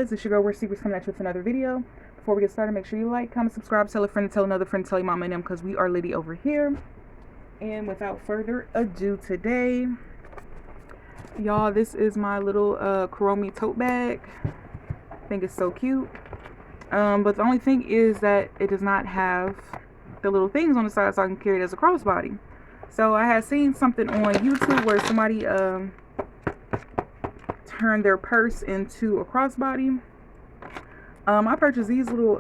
guys, it's your girl, We're Secrets, coming at you with another video. Before we get started, make sure you like, comment, subscribe, tell a friend, tell another friend, tell your mama and them, because we are litty over here. And without further ado, today, y'all, this is my little Kuromi tote bag. I think it's so cute. But the only thing is that it does not have the little things on the side so I can carry it as a crossbody. So I had seen something on YouTube where somebody turned their purse into a crossbody. I purchased these little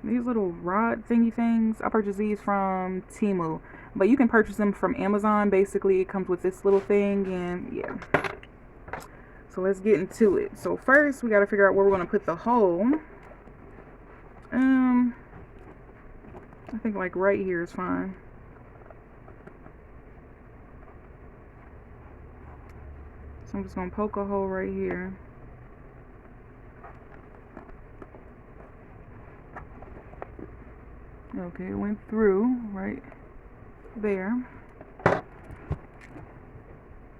rod thingy things. I purchased these from Temu, but you can purchase them from Amazon. Basically, it comes with this little thing, and yeah. So let's get into it. So first, we got to figure out where we're going to put the hole. I think like right here is fine. So I'm just going to poke a hole right here. Okay, it went through right there.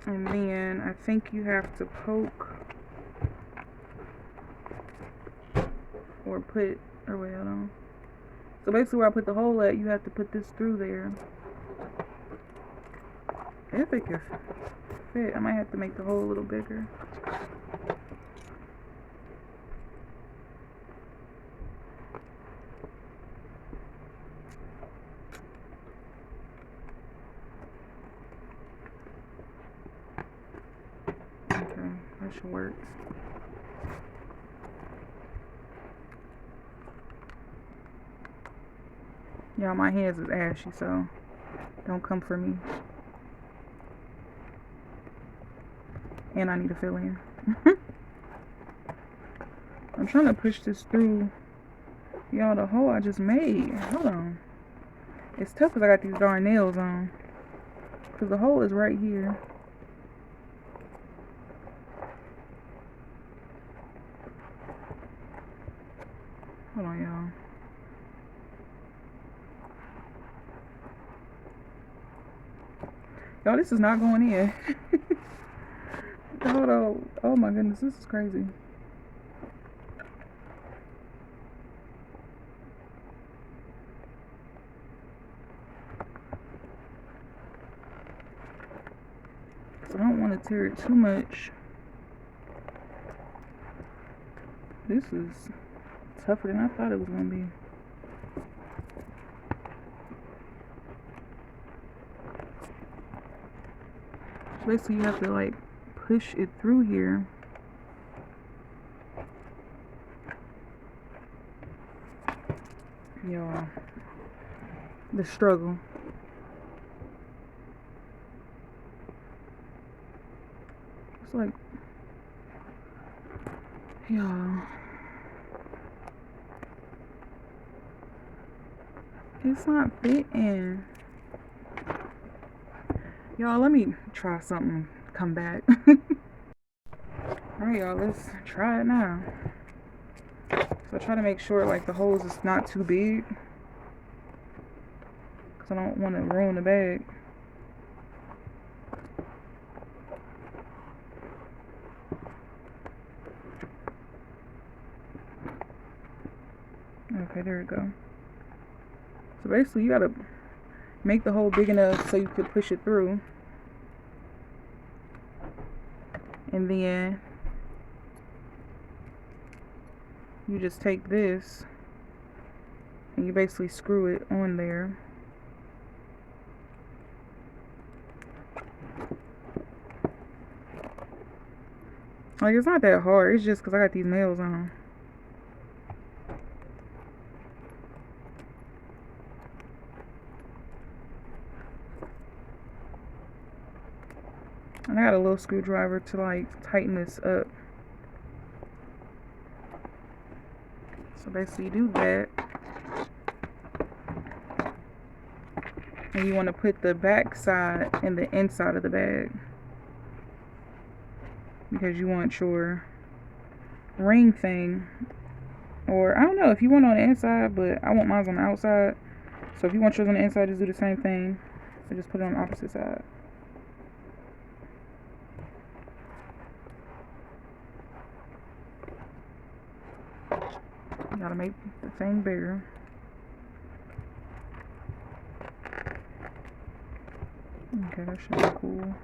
And then I think you have to poke or put, or wait, hold on. So basically where I put the hole at, you have to put this through there. If it can fit, I might have to make the hole a little bigger. Okay, that should work. Y'all, my hands is ashy, so don't come for me. And I need to fill in. I'm trying to push this through. Y'all, the hole I just made. Hold on. It's tough because I got these darn nails on. Because the hole is right here. Hold on, y'all. Y'all, this is not going in. Hold on. Oh my goodness, this is crazy. So I don't want to tear it too much. This is tougher than I thought it was going to be. So basically you have to like push it through here. Y'all, the struggle. It's like, y'all, it's not fitting. Y'all, let me try something, come back. Alright, y'all, let's try it now. So I try to make sure like the holes is not too big, because I don't want to ruin the bag. Okay, there we go. So basically you gotta make the hole big enough so you could push it through. And then you just take this and you basically screw it on there. Like, it's not that hard, it's just because I got these nails on. And I got a little screwdriver to like tighten this up. So basically you do that. And you want to put the back side in the inside of the bag, because you want your ring thing, or I don't know if you want it on the inside, but I want mine on the outside. So if you want yours on the inside, just do the same thing. So just put it on the opposite side. Gotta make the thing bigger. Okay, that should be cool.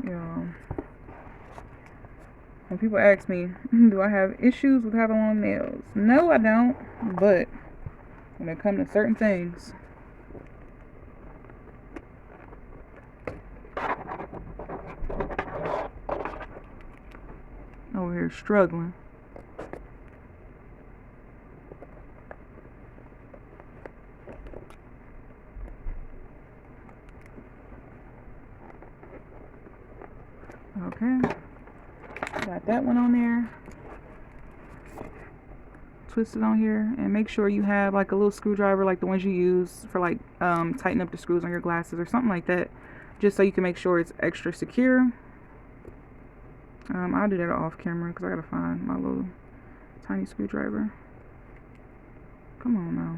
Yeah. When people ask me, do I have issues with having long nails? No, I don't. But when it comes to certain things, over here struggling. Okay, got that one on there. Twist it on here, and make sure you have like a little screwdriver like the ones you use for like tighten up the screws on your glasses or something like that, just so you can make sure it's extra secure. I'll do that off camera because I gotta find my little tiny screwdriver. Come on now.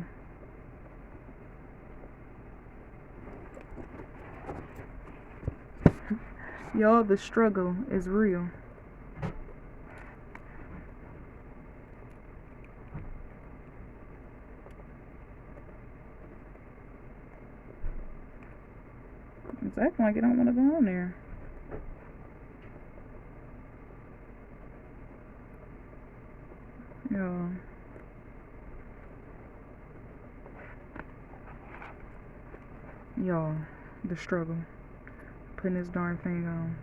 Y'all, the struggle is real. It's acting like it don't want to go on there. Y'all. Y'all, the struggle. Putting this darn thing on.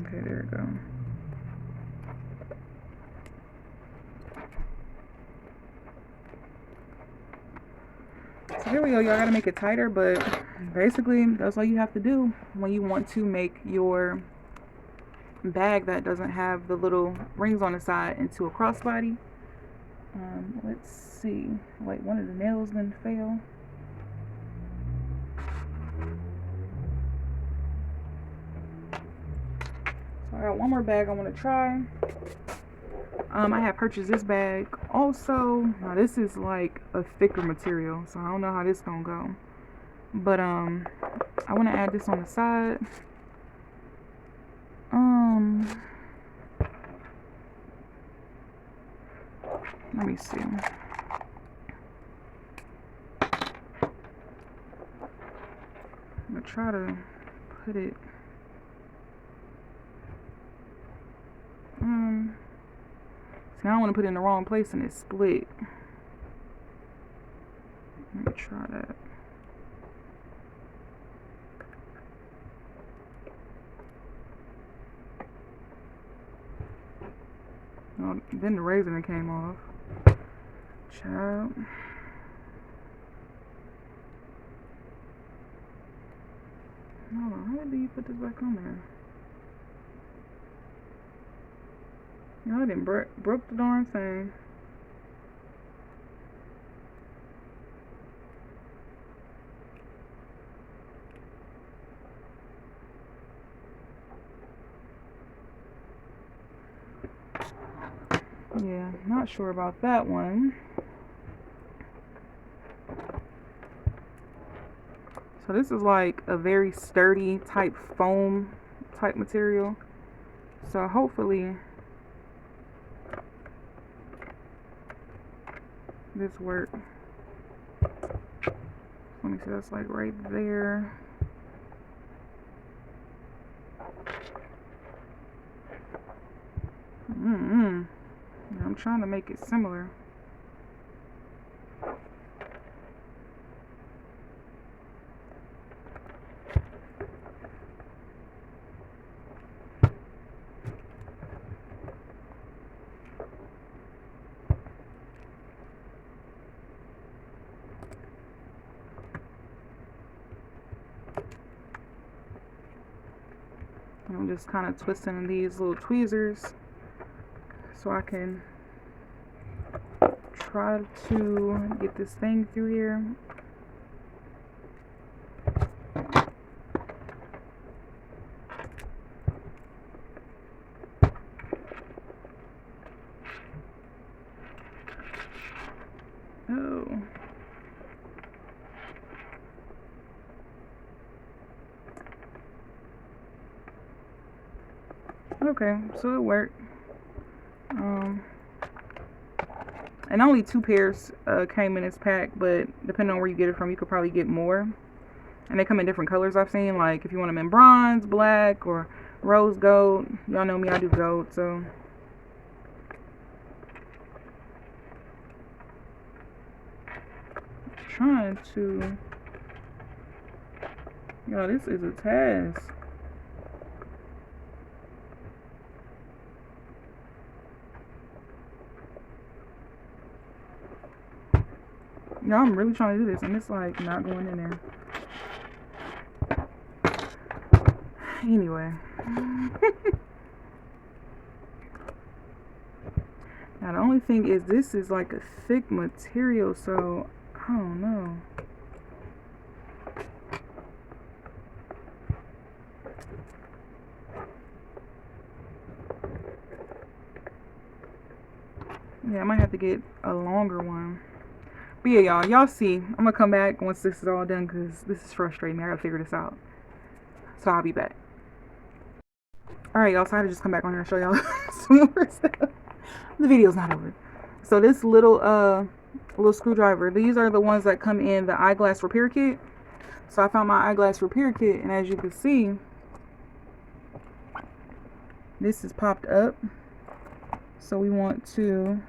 Okay, there we go. So here we go, y'all. Gotta make it tighter, but basically that's all you have to do when you want to make your bag that doesn't have the little rings on the side into a crossbody. Let's see. Wait, one of the nails didn't fail. So I got one more bag I want to try. I have purchased this bag also. Now this is like a thicker material, so I don't know how this gonna go. But I want to add this on the side. Let me see. I'm gonna try to put it. See, I don't want to put it in the wrong place and it's split. Let me try that. Oh, then the raisin came off. Child. Hold on, how do you put this back on there? No, I didn't broke the darn thing. Yeah, not sure about that one. So this is like a very sturdy type foam type material. So hopefully this works. Let me see, that's like right there. I'm trying to make it similar. I'm just kind of twisting these little tweezers so I can try to get this thing through here. Oh. Okay, so it worked. And only 2 pairs came in this pack, but depending on where you get it from, you could probably get more. And they come in different colors I've seen, like if you want them in bronze, black, or rose gold. Y'all know me, I do gold, so. Trying to. Yo, this is a task. Yo, I'm really trying to do this, and it's like not going in there. Anyway. Now the only thing is this is like a thick material, so I don't know. Yeah, I might have to get a longer one. But yeah, y'all see, I'm gonna come back once this is all done because this is frustrating me. I gotta figure this out. So I'll be back. Alright, y'all, so I had to just come back on here and show y'all some more stuff. The video's not over. So this little screwdriver, these are the ones that come in the eyeglass repair kit. So I found my eyeglass repair kit, and as you can see, this is popped up. So we want to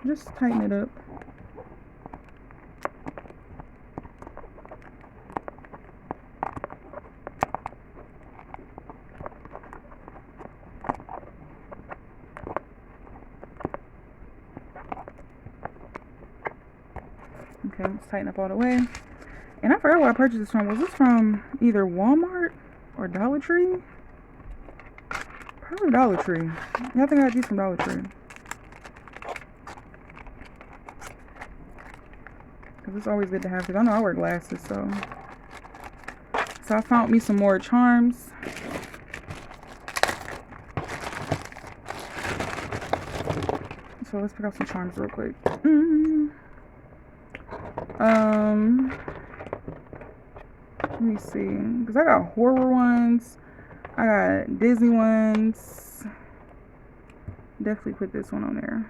just tighten it up. Okay, let's tighten up all the way. And I forgot where I purchased this from. Was this from either Walmart or Dollar Tree? Probably Dollar Tree. Yeah, I think I got these from Dollar Tree. Because it's always good to have, because I know I wear glasses, so. So I found me some more charms. So let's pick out some charms real quick. Let me see, because I got horror ones, I got Disney ones. Definitely put this one on there.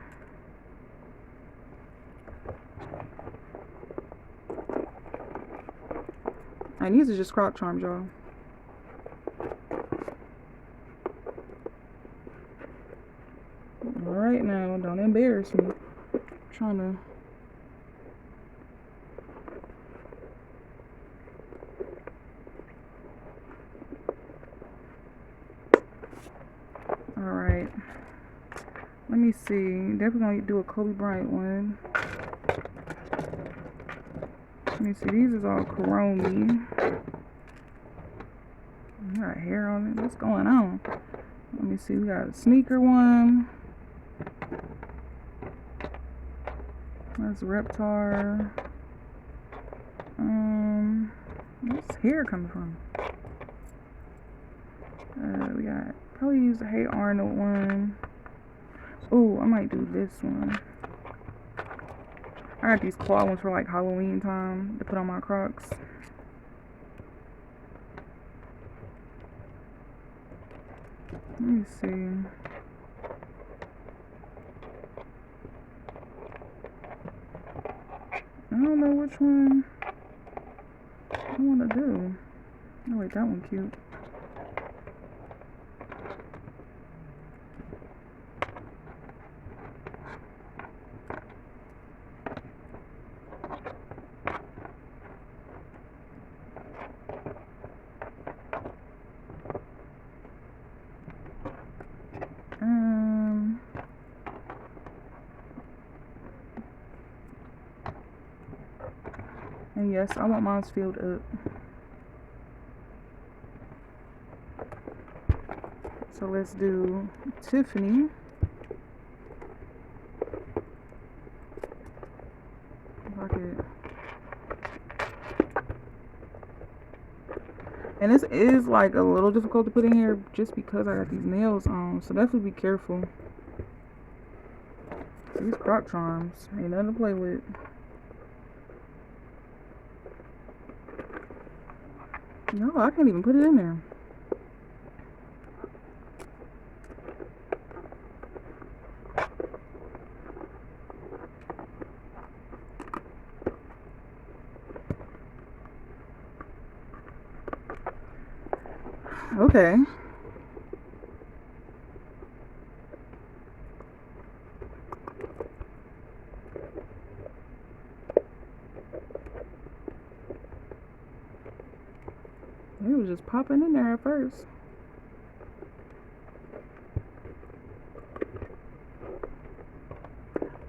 And these are just croc charms, y'all. Alright now, don't embarrass me. I'm trying to. Alright. Let me see. Definitely gonna do a Kobe Bryant one. Let me see. These is all chromey. I got hair on it. What's going on? Let me see. We got a sneaker one. That's Reptar. Where's hair coming from? We got probably use the Hey Arnold one. Oh, I might do this one. I got these claw ones for like Halloween time to put on my Crocs. Let me see. I don't know which one I want to do. Oh wait, that one cute. And yes, I want mine filled up. So let's do Tiffany. And this is like a little difficult to put in here just because I got these nails on. So definitely be careful. These Croc charms ain't nothing to play with. No, I can't even put it in there. Okay. It was just popping in there at first.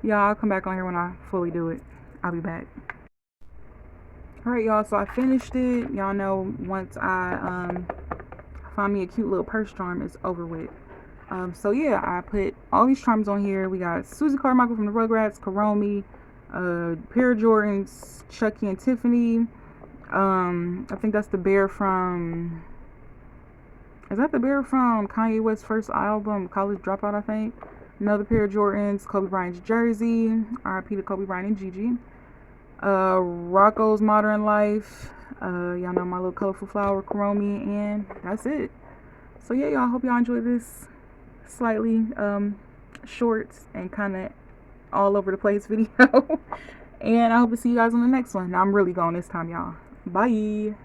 Yeah, I'll come back on here when I fully do it. I'll be back. Alright, y'all, so I finished it. Y'all know once I find me a cute little purse charm, it's over with. So yeah, I put all these charms on here. We got Susie Carmichael from the Rugrats, Karomi, pair of Jordans, Chucky and Tiffany. I think that's the bear from. Is that the bear from Kanye West's first album, College Dropout? I think. Another pair of Jordans, Kobe Bryant's jersey. R.I.P. to Kobe Bryant and Gigi. Rocco's Modern Life. Y'all know my little colorful flower, Karomi, and that's it. So yeah, y'all, hope y'all enjoy this slightly short and kind of all over the place video. And I hope to see you guys on the next one. I'm really going this time, y'all. Bye.